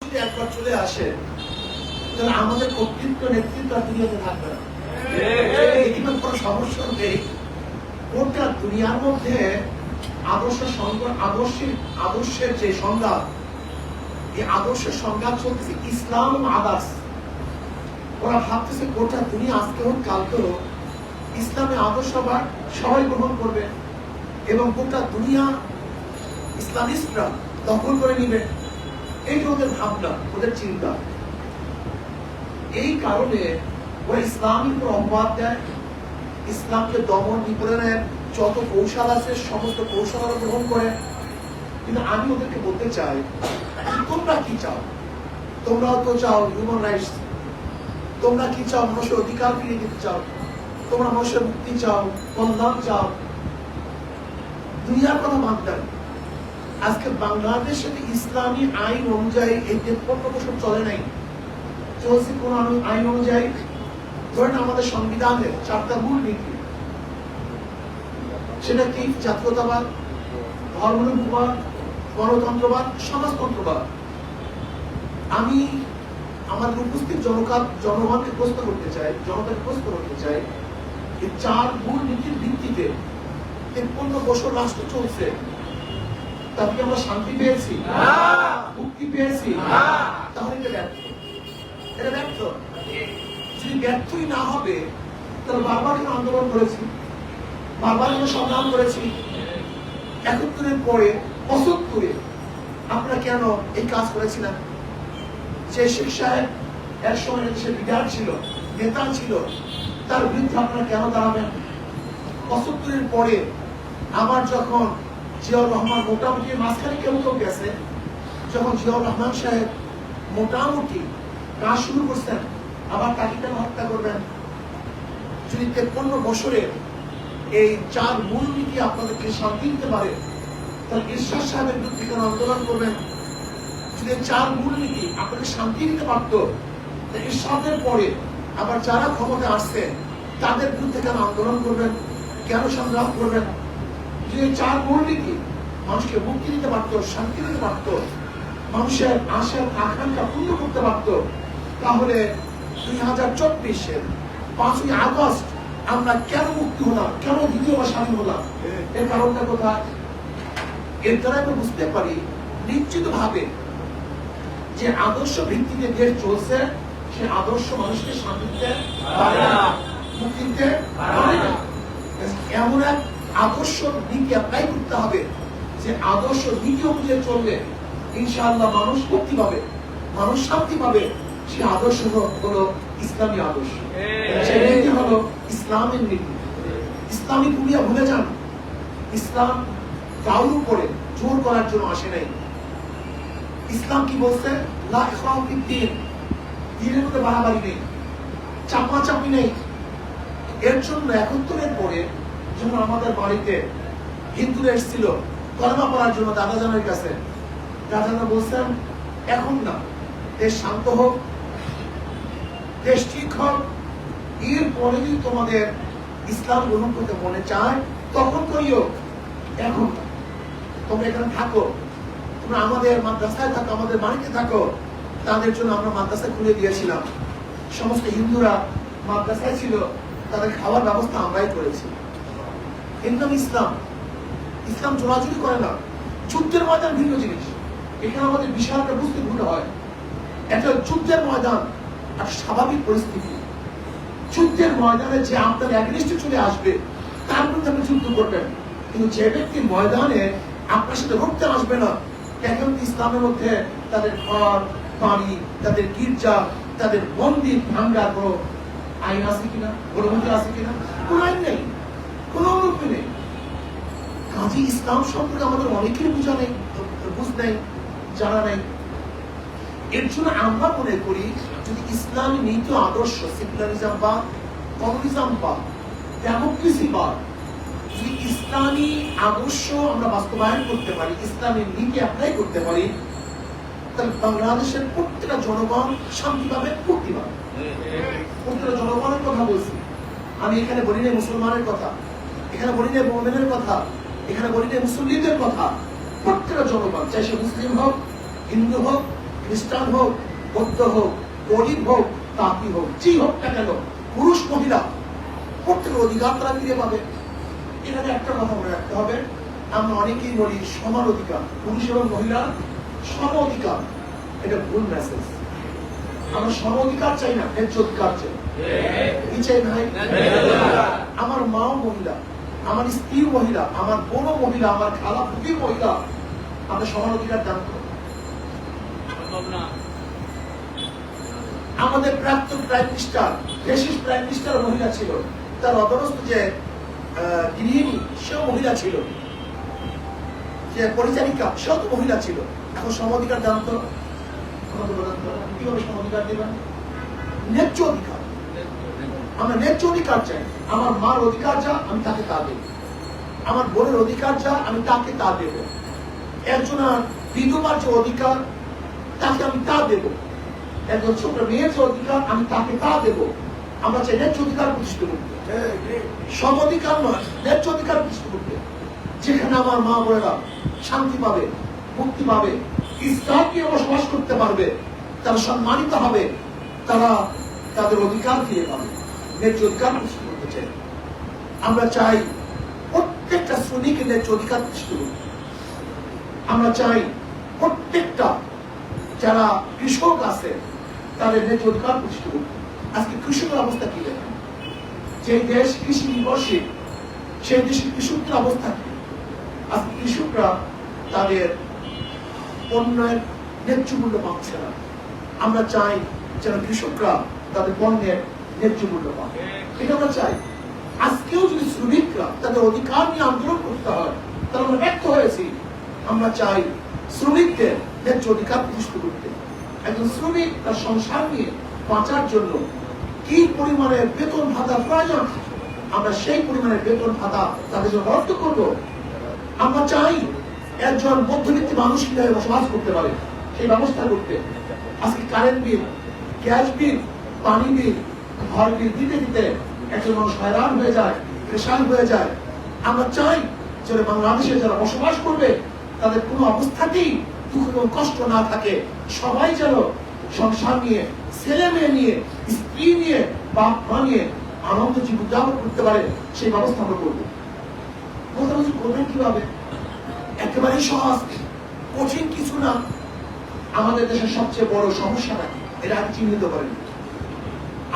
যদি একবার চলে আসে তাহলে আমাদের কর্তৃত্ব নেতৃত্ব আর দুনিয়াতে থাকবে না। এখানে কোনো সমস্যা নেই। গোটা দুনিয়ার মধ্যে আদর্শের যে সংজ্ঞা, এই আদর্শের সংজ্ঞা চলতেছে ইসলাম আদার্স। ওরা ভাবতেছে গোটা দুনিয়া আজকে হোক কালকে হোক ইসলামের আদর্শ আবার সবাই গ্রহণ করবে এবং গোটা দুনিয়া ইসলামিস্টরা দখল করে নিবে। এই যে ওদের ভাবনা, ওদের চিন্তা। এই কারণে ওরা ইসলামের উপর অপবাদ দেয়, ইসলামকে দমন নিপীড়নের যত কৌশল আছে সমস্ত কৌশল গ্রহণ করে। কিন্তু আমি ওদেরকে বলতে চাই, তোমরা কি চাও? তোমরাও তো চাও হিউম্যান রাইটস, তোমরা কি চাও? মানুষের অধিকার ফিরিয়ে দিতে চাও, তোমরা মানুষের মুক্তি চাও, কল্যাণ চাও, দুনিয়ার কথা মানতে। আজকে বাংলাদেশে ইসলামী আইন অনুযায়ী এই 53 বছর চলে নাই, চলছে কোন আইন অনুযায়ী? ধরেন আমাদের সংবিধানের 4টা মূল নীতি, সেটা কি? জাতীয়তাবাদ, ধর্মনিরপেক্ষবাদ, গণতন্ত্রবাদ, সমাজতন্ত্রবাদ। আমি আমাদের উপস্থিত জনগণকে প্রশ্ন করতে চাই, জনতাকে প্রশ্ন করতে চাই, এই 4 মূল নীতির ভিত্তিতে 53 বছর রাষ্ট্র চলছে, তাতে আমরা শান্তি পেয়েছি, মুক্তি পেয়েছি? তাহলে এটা ব্যর্থ। এটা ব্যর্থ। যদি ব্যর্থই না হবে তাহলে বারবার কেন আন্দোলন করেছি, বারবার কেন সংগ্রাম করেছি? 71-এর পরে 75-এ আপনারা কেন এই কাজ করেছিলেন? যে শেখ সাহেব এক সময় দেশের লিডার ছিল, নেতা ছিল, তার বিরুদ্ধে আপনারা কেন দাঁড়াবেন? 75-এর পরে আমার যখন জিয়াউর রহমান মোটামুটি মাঝখানে কেউ গেছে, যখন জিয়াউর রহমান সাহেব মোটামুটি কাজ শুরু করছেন, আবার তাকে কেন হত্যা করবেন? যদি 53 বছরে এই 4 মূল নীতি আপনাদেরকে শান্তি দিতে পারে, তাহলে ইরশাদ সাহেবের বিরুদ্ধে কেন আন্দোলন করবেন? যদি 4 মূল নীতি আপনাকে শান্তি দিতে পারত, ইরশাদের পরে আবার যারা ক্ষমতা আসছে তাদের বিরুদ্ধে কেন আন্দোলন করবেন, কেন সংগ্রাম করবেন? যদি 4 মূল নীতি মানুষকে মুক্তি দিতে পারত, শান্তি দিতে পারত, মানুষের আশার আকাঙ্ক্ষা পূর্ণ করতে পারত, তাহলে 2024-এর 5ই আগস্ট আমরা কেন মুক্তি হলাম, কেন দ্বিতীয়বার স্বাধীন হলাম? এর কারণটা কোথায়? এর দ্বারা আমরা বুঝতে পারি নিশ্চিত ভাবে যে আদর্শ ভিত্তিতে দেশ চলছে, সে আদর্শ মানুষকে শান্তি দিতে পারে না, মুক্তি দিতে পারে না। এমন এক আদর্শ নীতি অ্যাপ্লাই করতে হবে যে আদর্শ নীতি অনুযায়ী চলবে ইনশাআল্লাহ মানুষ মুক্তি পাবে, মানুষ শান্তি পাবে। সে আদর্শ হলো ইসলামী আদর্শ, সে নীতি হলো ইসলামের নীতি। ইসলামী দুনিয়া ভুলে যান। ইসলাম কারোর উপরে জোর করার জন্য আসে নাই। ইসলাম কি বলছে? লা ইকরাহা ফিদ্দীন, দ্বীনের মধ্যে বাড়াবাড়ি নেই, চাপাচাপি নেই। এর জন্য 71-এর পরে যখন আমাদের বাড়িতে হিন্দুরা এসেছিল কলেমা পড়ার জন্য দাদাজানের কাছে, দাদাজান বলছেন এখন না, দেশ শান্ত হোক, দেশ ঠিক হোক, এর পরে যদি তোমাদের ইসলাম গ্রহণ করতে মনে চায় তখন করিও, এখন তোমরা এখানে থাকো, তোমরা আমাদের মাদ্রাসায় থাকো, আমাদের বাড়িতে থাকো। তাদের জন্য আমরা মাদ্রাসা খুলে দিয়েছিলাম, সমস্ত হিন্দুরা মাদ্রাসায় ছিল, তাদের খাওয়ার ব্যবস্থা আমরাই করেছি। কিন্তু ইসলাম ইসলাম জোরাজুরি করে না। যুদ্ধের ময়দান ভিন্ন জিনিস, এখানে আমাদের বিষয়টা বুঝতে ভুল হয়। একটা যুদ্ধের ময়দান আর স্বাভাবিক পরিস্থিতি। যুদ্ধের ময়দানে যে আপনার অ্যাগনিস্টে চলে আসবে তার বিরুদ্ধে আপনি যুদ্ধ করবেন, কিন্তু যে ব্যক্তি ময়দানে আপনার সাথে রুখতে আসবে না, এখন ইসলামের মধ্যে তাদের ঘর বাড়ি, তাদের গির্জা, তাদের মন্দির ভাঙ্গার কোনো আইন আছে কিনা, অনুমতি আছে কিনা? কোন আইন নেই, কোন অনুমতি নেই। কাজী ইসলাম সম্পর্কে আমাদের অনেকেরই বুঝা নেই, বুঝ নেই, জানা নেই। এর জন্য আমরা মনে করি যদি ইসলামী নীতি আদর্শ, সেকুলারিজম বা কমিউনিজম বা ডেমোক্রেসি বা যদি ইসলামী আদর্শ আমরা বাস্তবায়ন করতে পারি, ইসলামী নীতি অ্যাপ্লাই করতে পারি, তাহলে বাংলাদেশের প্রত্যেকটা জনগণ শান্তি পাবে, মুক্তি পাবে। প্রত্যেকটা জনগণের কথা বলছি আমি, এখানে বলি নাই মুসলমানের কথা, এখানে বলি নাই মুমিনের কথা, এখানে বলি নাই মুসলিমদের কথা। প্রত্যেকটা জনগণ, চাই সে মুসলিম হোক, হিন্দু হোক, খ্রিস্টান হোক, বৌদ্ধ হোক, গরিব হোক, তাঁতি হোক, যেই হোক না কেন, পুরুষ মহিলা প্রত্যেকের অধিকার তারা ফিরে পাবে। এখানে একটা কথা মনে রাখতে হবে, আমরা অনেকেই বলি সমান অধিকার, পুরুষ এবং মহিলা সম অধিকার। এটা ভুল মেসেজ। আমরা সম অধিকার চাই না, ন্যায্য অধিকার চাই। কি চাই ভাই? আমার মাও মহিলা, আমার স্ত্রী মহিলা, আমার বোনও মহিলা, আমার খালা ফুপির মহিলা, আমরা সমান অধিকার দান করব। আমাদের প্রাক্তন prime minister, British prime minister মহিলা ছিল, তার অধরস্থ যে গৃহিণী সেও মহিলা ছিল, যে পরিচারিকা সেও তো মহিলা ছিল। এখন সম অধিকার দান তো কিভাবে সম অধিকার দেবেন? ন্যায্য অধিকার। আমরা ন্যায্য অধিকার চাই। আমার মার অধিকার যা আমি তাকে তা দেব, আমার বোনের অধিকার যা আমি তাকে তা দেব, একজন বিধবার যে অধিকার তাকে আমি তা দেব, একজন ছোট মেয়ের যে অধিকার আমি তাকে তা দেব। আমরা চাই ন্যায্য অধিকার প্রতিষ্ঠা করতে, সম অধিকার নয়, ন্যায্য অধিকার প্রতিষ্ঠা করতে, যেখানে আমার মা বোনেরা শান্তি পাবে, মুক্তি পাবে, ইসলাম নিয়ে বসবাস করতে পারবে, তারা সম্মানিত হবে, তারা তাদের অধিকার ফিরে পাবে, ন্যায্য অধিকার প্রতিষ্ঠা করতে চাই। আমরা চাই প্রত্যেকটা শ্রমিকের ন্যায্য অধিকার প্রতিষ্ঠা করতে। আমরা চাই প্রত্যেকটা যারা কৃষক আছে তাদের ন্যায্য অধিকার প্রতিষ্ঠা করতে। আজকে কৃষকের অবস্থা কি দেখেন? যে দেশ কৃষি নির্ভরশীল সেই দেশের কৃষকদের অবস্থা কি? আজকে কৃষকরা তাদের পণ্যের ন্যায্য মূল্য পাচ্ছে না। আমরা চাই যেন কৃষকরা তাদের পণ্যের ন্যায্য মূল্য পায়, এটা আমরা চাই। আজকেও যদি শ্রমিকরা তাদের অধিকার নিয়ে আন্দোলন করতে হয় তাহলে আমরা ব্যর্থ হয়েছি। আমরা চাই শ্রমিকদের ন্যায্য অধিকার প্রতিষ্ঠা করতে। একজন শ্রমিক তার সংসার নিয়ে বাঁচার জন্য কি পরিমাণের বেতন ভাতা প্রয়োজন, আমরা সেই পরিমাণের বেতন ভাতা তাদের জন্য বরাদ্দ করবো। আমরা চাই একজন মধ্যবিত্ত মানুষ কিভাবে বসবাস করতে পারে সেই ব্যবস্থা করতে। আজকে কারেন্ট বিল, গ্যাস বিল, পানি বিল, ঘর বিল দিতে দিতে একজন মানুষ হয়রান হয়ে যায়, পেরেশান হয়ে যায়। আমরা চাই যে বাংলাদেশে যারা বসবাস করবে তাদের কোনো অবস্থাতেই দুঃখ এবং কষ্ট না থাকে, সবাই যেন সংসার নিয়ে, ছেলে মেয়ে নিয়ে, স্ত্রী নিয়ে, বাপ মা নিয়ে আনন্দ জীবন যাপন করতে পারে সেই ব্যবস্থা আমরা করবো। করবেন কিভাবে? একেবারেই সহজ, কঠিন কিছু না। আমাদের দেশের সবচেয়ে বড় সমস্যা নাকি এটা আগে চিহ্নিত করেন।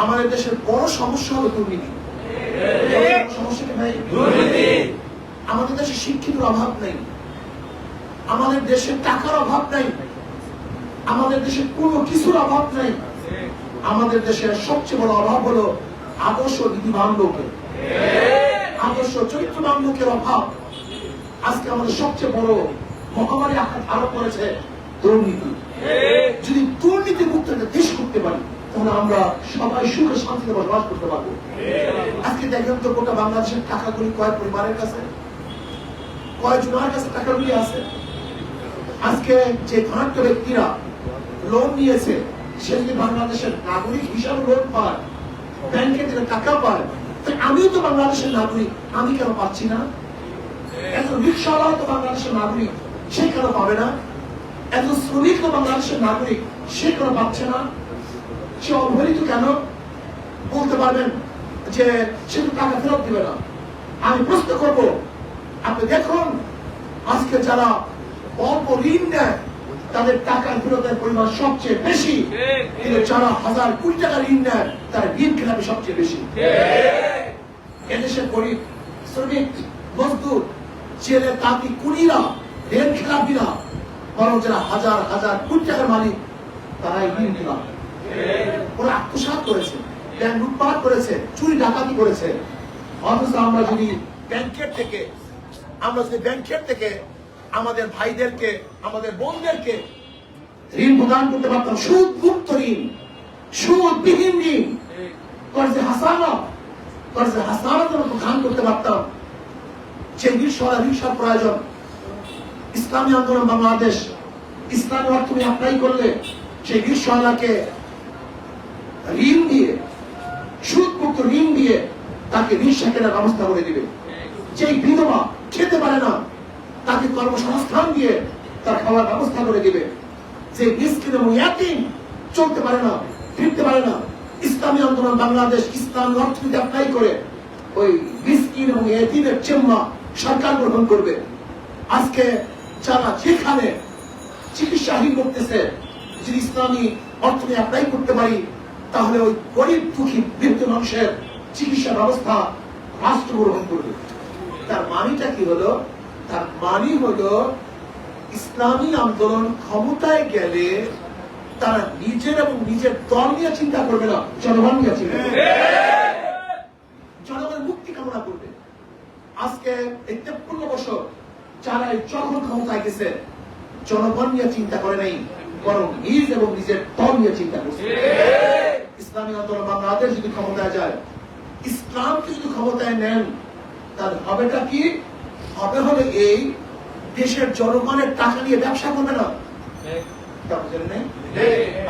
আমাদের দেশের বড় সমস্যা হলো দুর্নীতি। সমস্যাটা ভাই দুর্নীতি। আমাদের দেশে শিক্ষিতের অভাব নেই, আমাদের দেশে টাকার অভাব নাই, আমাদের দেশে কোনো কিছুর অভাব নাই। আমাদের দেশের সবচেয়ে বড় অভাব হলো আদর্শ নীতিবান লোকের, আদর্শ চরিত্রবান লোকের অভাব। আজকে আমাদের সবচেয়ে বড় মহামারী আঘাত আরোপ করেছে দুর্নীতি। যদি দুর্নীতি মুক্ত দেশ করতে পারি তাহলে আমরা সবাই সুখে শান্তিতে বসবাস করতে পারবো। আজকে দেখেন তো গোটা বাংলাদেশের টাকাগুলি কয় পরিবারের কাছে, কয় জনের কাছে টাকাগুলি আছে। আজকে যে ধনাঢ্য ব্যক্তিরা লোন নিয়েছে সে যদি বাংলাদেশের নাগরিক হিসাবে লোন পায়, ব্যাংকে থেকে টাকা পায়, আমিও তো বাংলাদেশের নাগরিক, আমি কেন পাচ্ছি না? একজন রিক্সাওয়ালাও তো বাংলাদেশের নাগরিক, সে কেন পাবে না? একজন শ্রমিক তো বাংলাদেশের নাগরিক, সে কেন পাচ্ছে না? সে অবহেলিত কেন? বলতে পারবেন যে সে তো টাকা ফেরত দিবে না। আমি প্রশ্ন করব, আপনি দেখুন আজকে যারা অল্প ঋণ নেয় তাদের টাকার ফেরতের পরিমাণ সবচেয়ে বেশি, কিন্তু যারা হাজার কোটি টাকা ঋণ নেয় তার ঋণ খেলাপি সবচেয়ে বেশি। এদেশের গরিব, শ্রমিক, মজদুর, ছেলে, তাঁতি, কুলিরা, ঋণ খেলাপিরা, বরং যারা হাজার হাজার কোটি টাকার মালিক তারাই ঋণ খেলাপ। ওরা আত্মসাৎ করেছে, ব্যাংক লুটপাট করেছে, চুরি ডাকাতি করেছে। অথচ আমরা যদি ব্যাংকের থেকে আমাদের ভাইদেরকে, আমাদের বোনদেরকে ঋণ প্রদান করতে পারতাম, সুদ মুক্ত ঋণ, সুদবিহীন ঋণ, কর্জে হাসানাত প্রদান করতে পারতাম। যে রিক্সার প্রয়োজন, ইসলামী আন্দোলন বাংলাদেশ ইসলামী অর্থনীতি অ্যাপ্লাই করলে সেই রিক্সাওয়ালাকে ঋণ দিয়ে, সুদমুক্ত ঋণ দিয়ে তাকে রিক্সা কেনার ব্যবস্থা করে দিবে। যেই বিধবা খেতে পারে না তাকে কর্মসংস্থান দিয়ে তার খাওয়ার ব্যবস্থা করে দিবে। যে মিসকিন এবং ইয়াতীম চলতে পারে না, ফিরতে পারে না, ইসলামী আন্দোলন বাংলাদেশ ইসলামী অর্থনীতি অ্যাপ্লাই করে ওই মিসকিন এবং ইয়াতীমের চেম্মা সরকার গ্রহণ করবে। আজকে যারা যেখানে চিকিৎসাহীন করতেছে, যদি ইসলামী অর্থনীতি অ্যাপ্লাই করতে পারি তাহলে ওই গরিব দুঃখী বৃদ্ধ মানুষের চিকিৎসা ব্যবস্থা রাষ্ট্র গ্রহণ করবে। তার মানিটা কি হলো? তার মানি হলো ইসলামী আন্দোলন ক্ষমতায় গেলে তারা নিজের এবং নিজের দল নিয়ে চিন্তা করবে না, জনগণ নিয়ে চিন্তা করবে, জনগণের মুক্তি কামনা করবে। আজকে এই 53 বছর যারা যখন ক্ষমতায় গেছে জনগণ নিয়ে চিন্তা করে নাই, বরং নিজ এবং নিজের দল নিয়ে চিন্তা করছে। ইসলামী আন্দোলন বাংলাদেশ যদি ক্ষমতায় যায়, ইসলামকে যদি ক্ষমতায় নেন, তার হবেটা কি? হবে হলে এই দেশের জনগণের টাকা নিয়ে ব্যবসা করবে না।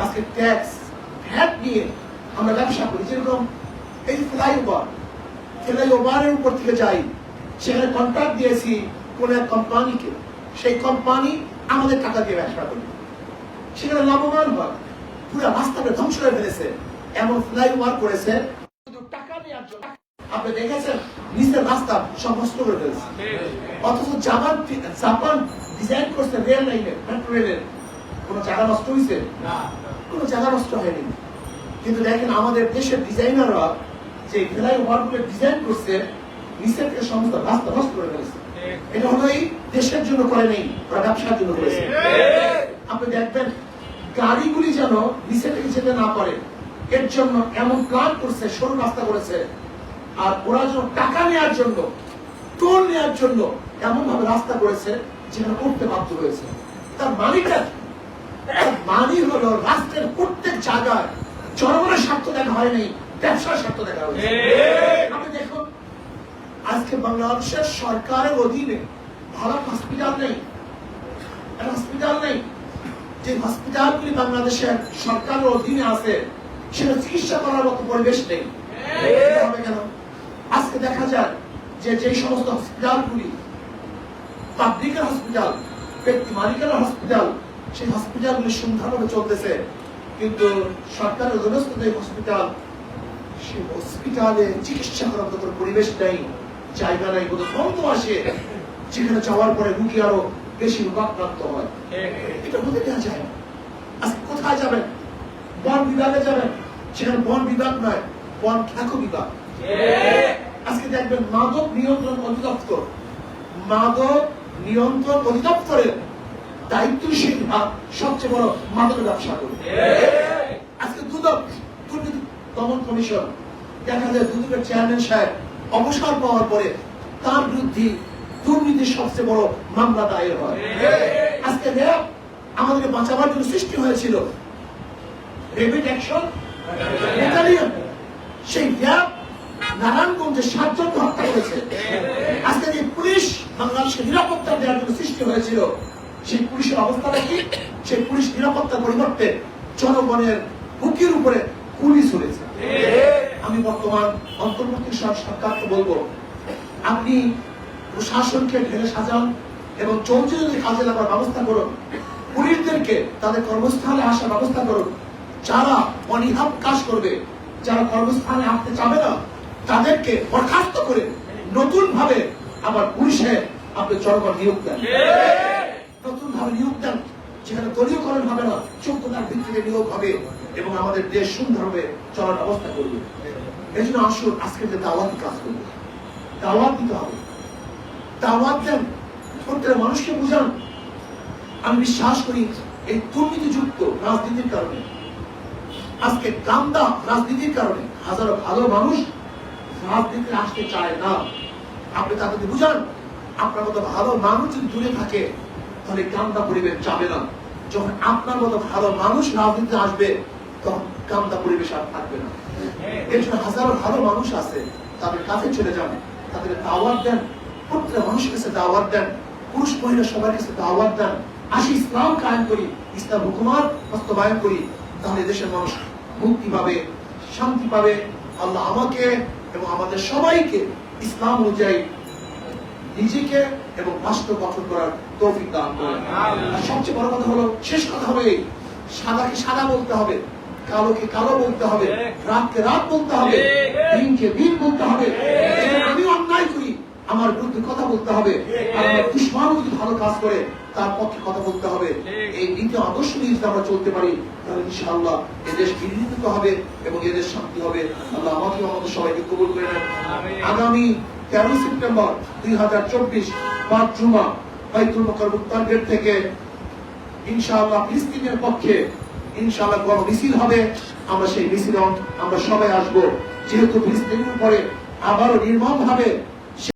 আজকে ট্যাক্স ভ্যাট নিয়ে আমরা ব্যবসা করি। যেরকম এই ফ্লাইওভারের উপর থেকে যাই, সেখানে কন্ট্রাক্ট দিয়েছি কোন এক কোম্পানিকে, সেই কোম্পানি আমাদের টাকা দিয়ে ব্যবসা করবে, সেখানে লাভবান হয়। পুরো রাস্তাটা ধ্বংস করে ফেলেছে, এমন ফ্লাইওভার করেছে শুধু টাকা নেওয়ার জন্য। আপনি দেখেছেন নিচের রাস্তা সব নষ্ট করে ফেলেছে। অথচ জাপান ডিজাইন করছে রেল লাইনের, মেট্রো রেলের, কোন জায়গা নষ্ট হয়েছে? কোন জায়গা নষ্ট হয়নি। কিন্তু দেখেন আমাদের দেশের ডিজাইনাররা যে ফ্লাইওভার গুলো ডিজাইন করছে, নিচের থেকে সমস্ত রাস্তা নষ্ট করে ফেলেছে। এটা হলো এই দেশের জন্য করে নেই, ওরা ব্যবসার জন্য করেছে। আপনি দেখবেন গাড়িগুলি যেন নিচে থেকে যেতে না পারে, এর জন্য এমন প্ল্যান করছে, সরু রাস্তা করেছে। আর ওরা যেন টাকা নেওয়ার জন্য, টোল নেওয়ার জন্য এমন ভাবে রাস্তা করেছে যেখানে করতে বাধ্য হয়েছে। তার মালিকটা মানি হলো রাষ্ট্রের প্রত্যেক জায়গায় জনগণের স্বার্থ দেখা হয়নি, ব্যবসার স্বার্থ দেখা হয়েছে। আপনি দেখুন আজকে বাংলাদেশের সরকারের অধীনে ভালো হসপিটাল নেই, হসপিটাল নেই। যে হসপিটালগুলি বাংলাদেশের সরকারের অধীনে আছে সেটা চিকিৎসা করার মতো পরিবেশ নেই। কেন? আজকে দেখা যায় যে যে সমস্ত হসপিটালগুলি পাবলিকের হসপিটাল, ব্যক্তি মালিকের হসপিটাল, সেই হসপিটালগুলি সুন্দরভাবে চলতেছে, কিন্তু সরকারের অধীনস্থ যে হসপিটাল, সেই হসপিটালে চিকিৎসা করার মতো পরিবেশ নেই, জায়গা নেই, কোথাও বন্ধ আসে, যেখানে যাওয়ার পরে রুগী আরো বেশি রোগাক্রান্ত হয়। এটা হতে দেওয়া যায় না। আজকে কোথায় যাবেন? বন বিভাগে যাবেন, সেখানে বন বিভাগ নয়, বন খ্যাকো বিভাগ। আজকে দেখবেন মাদক নিয়ন্ত্রণ অধিদপ্তর, মাদক নিয়ন্ত্রণ অধিদপ্তরের দায়িত্বশীল সবচেয়ে বড় মাদকের ব্যবসা করে। আজকে দুদক দুর্নীতি দমন কমিশন, দেখা যায় দুদকের চেয়ারম্যান সাহেব অবসর পাওয়ার পরে তার বিরুদ্ধে দুর্নীতির সবচেয়ে বড় মামলা দায়ের হয়। আজকে র্যাব আমাদেরকে বাঁচাবার জন্য সৃষ্টি হয়েছিল, র্যাপিড অ্যাকশন ব্যাটালিয়ন, সেই র্যাব নারায়ণগঞ্জে 7 জনকে হত্যা করেছে। আজকে যে পুলিশ বাংলাদেশকে নিরাপত্তা দেওয়ার জন্য সৃষ্টি হয়েছিল, সেই পুলিশের অবস্থাটা কি? সেই পুলিশ নিরাপত্তার পরিবর্তে জনগণের বুকের উপরে পুলিশ হয়েছে। আমি বর্তমান অন্তর্বর্তী সরকারকে বলবো, আপনি প্রশাসনকে ঢেলে সাজান এবং চলছে যদি কাজে লাগার ব্যবস্থা করুন, পুলিশদেরকে তাদের কর্মস্থানে আসার ব্যবস্থা করুন। যারা অনীহা প্রকাশ করবে, যারা কর্মস্থানে আসতে চাবে না, তাদেরকে বরখাস্ত করে নতুন ভাবে আবার পুলিশে আপনি জনগণ নিয়োগ দেন, নতুন ভাবে নিয়োগ দেন, যেখানে দলীয়করণ হবে না, যোগ্যতার ভিত্তিতে নিয়োগ হবে এবং আমাদের দেশ সুন্দরভাবে চলার ব্যবস্থা করবে। এই জন্য আসুন আজকে যে দাওয়াতি কাজ করবে, দাওয়াত দিতে হবে, দাওয়াত দেন, প্রত্যেক মানুষকে বুঝান। আমি বিশ্বাস করি এই দুর্নীতিযুক্ত রাজনীতির কারণে, আজকে গান্দা রাজনীতির কারণে হাজারো ভালো মানুষ রাজনীতিতে আসতে চায় না। আপনি তাদেরকে বুঝান, আপনার মতো ভালো মানুষ যদি দূরে থাকে তাহলে গান্দা পরিবেশ যাবে না। যখন আপনার মতো ভালো মানুষ রাজনীতিতে আসবে তখন গান্দা পরিবেশ আর থাকবে না। এর জন্য হাজারো ভালো মানুষ আছে, তাদের কাছে চলে যান, তাদের দাওয়াত দেন, প্রত্যেক মানুষের কাছে দাওয়াত দেন, পুরুষ মহিলা সবার কাছে দাওয়াত দেন। আসি ইসলাম কায়েম করি, ইসলাম হুকুমাত বাস্তবায়ন করি, তাহলে দেশের মানুষ মুক্তি পাবে, শান্তি পাবে। আল্লাহ আমাকে এবং আমাদের সবাইকে ইসলাম অনুযায়ী নিজেকে এবং রাষ্ট্র গঠন করার তৌফিক দান করেন। আর সবচেয়ে বড় কথা হলো, শেষ কথা হবে, সাদাকে সাদা বলতে হবে, কালোকে কালো বলতে হবে, রাতকে রাত বলতে হবে, দিনকে দিন বলতে হবে। আমি অন্যায় করি, আমার বিরুদ্ধে কথা বলতে হবে, আর আমার দুশ্মন যদি ভালো কাজ করে তার পক্ষে কথা বলতে হবে। এই নীতি আদর্শ নিয়ে যদি আমরা চলতে পারি, তাহলে ইনশাআল্লাহ এদেশ বিনির্মিত হবে এবং এদেশ শান্তি হবে। আল্লাহ আমাকে আমাদের সবাইকে কবুল করে নেন। আগামী 13 সেপ্টেম্বর 2024 5 জুমা বাইতুল মুকাররম গেট থেকে ইনশাআল্লাহ ফিলিস্তিনের পক্ষে ইনশাআল্লাহ বড় মিছিল হবে। আমরা সেই মিছিলে আমরা সবাই আসবো, যেহেতু ফিলিস্তিনের উপরে আবারও নির্মমভাবে